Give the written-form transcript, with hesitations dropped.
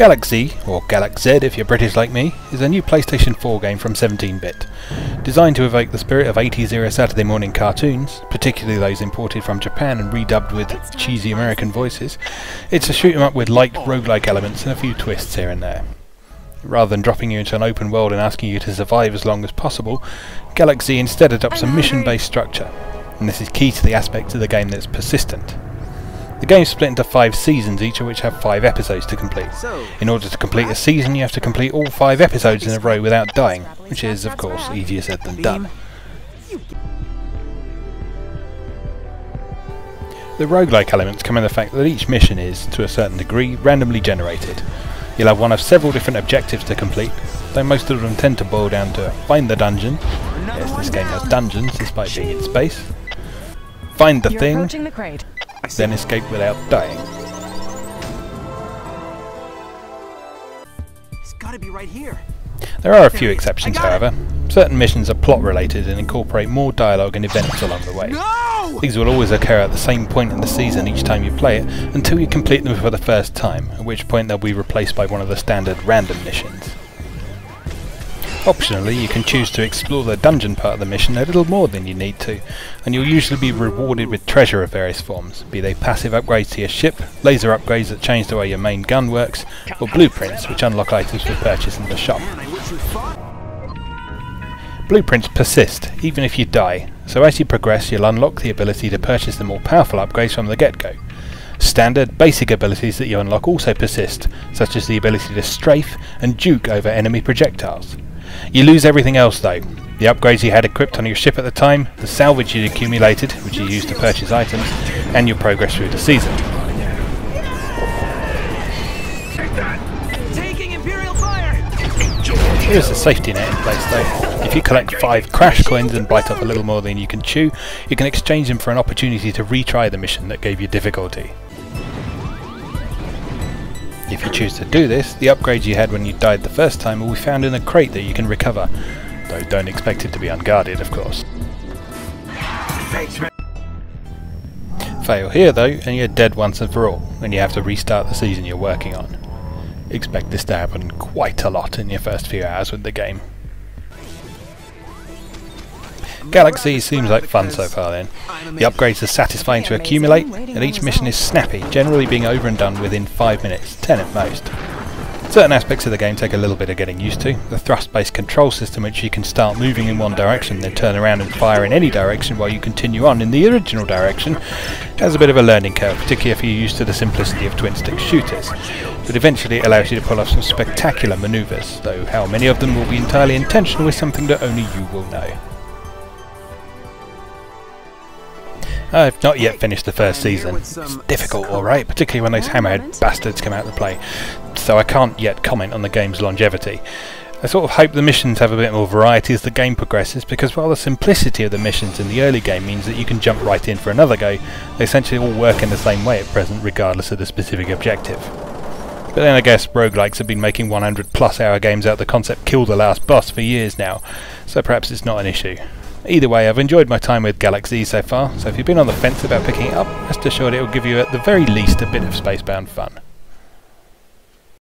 Galak-Z, or Galak-Z if you're British like me, is a new PlayStation 4 game from 17-bit. Designed to evoke the spirit of 80s era Saturday morning cartoons, particularly those imported from Japan and redubbed with cheesy American voices, it's a shoot 'em up with light roguelike elements and a few twists here and there. Rather than dropping you into an open world and asking you to survive as long as possible, Galak-Z instead adopts a mission-based structure, and this is key to the aspect of the game that's persistent. The game is split into 5 seasons, each of which have 5 episodes to complete. In order to complete a season, you have to complete all 5 episodes in a row without dying, which is, of course, easier said than done. The roguelike elements come in the fact that each mission is, to a certain degree, randomly generated. You'll have one of several different objectives to complete, though most of them tend to boil down to find the dungeon, yes, this game has dungeons despite being in space, find the thing, then escape without dying. It's gotta be right here. There are a few exceptions, however. Certain missions are plot related and incorporate more dialogue and events along the way. No! These will always occur at the same point in the season each time you play it, until you complete them for the first time, at which point they'll be replaced by one of the standard random missions. Optionally, you can choose to explore the dungeon part of the mission a little more than you need to, and you'll usually be rewarded with treasure of various forms, be they passive upgrades to your ship, laser upgrades that change the way your main gun works, or blueprints which unlock items for purchase in the shop. Blueprints persist, even if you die, so as you progress you'll unlock the ability to purchase the more powerful upgrades from the get-go. Standard, basic abilities that you unlock also persist, such as the ability to strafe and juke over enemy projectiles. You lose everything else though, the upgrades you had equipped on your ship at the time, the salvage you accumulated, which you use to purchase items, and your progress through the season. There is a safety net in place though. If you collect 5 crash coins and bite off a little more than you can chew, you can exchange them for an opportunity to retry the mission that gave you difficulty. If you choose to do this, the upgrades you had when you died the first time will be found in a crate that you can recover, though don't expect it to be unguarded, of course. Fail here though, and you're dead once and for all, and you have to restart the season you're working on. Expect this to happen quite a lot in your first few hours with the game. Galak-Z seems like fun so far then. The upgrades are satisfying to accumulate, and each mission is snappy, generally being over and done within 5 minutes, 10 at most. Certain aspects of the game take a little bit of getting used to. The thrust-based control system, which you can start moving in one direction, then turn around and fire in any direction while you continue on in the original direction, has a bit of a learning curve, particularly if you're used to the simplicity of twin-stick shooters. But eventually it allows you to pull off some spectacular manoeuvres, though how many of them will be entirely intentional is something that only you will know. I've not yet finished the first season. It's difficult, alright, particularly when those hammerhead bastards come out to play, so I can't yet comment on the game's longevity. I sort of hope the missions have a bit more variety as the game progresses, because while the simplicity of the missions in the early game means that you can jump right in for another go, they essentially all work in the same way at present regardless of the specific objective. But then I guess roguelikes have been making 100+ hour games out of the concept kill the last boss for years now, so perhaps it's not an issue. Either way, I've enjoyed my time with Galak-Z so far, so if you've been on the fence about picking it up, rest assured it will give you at the very least a bit of spacebound fun.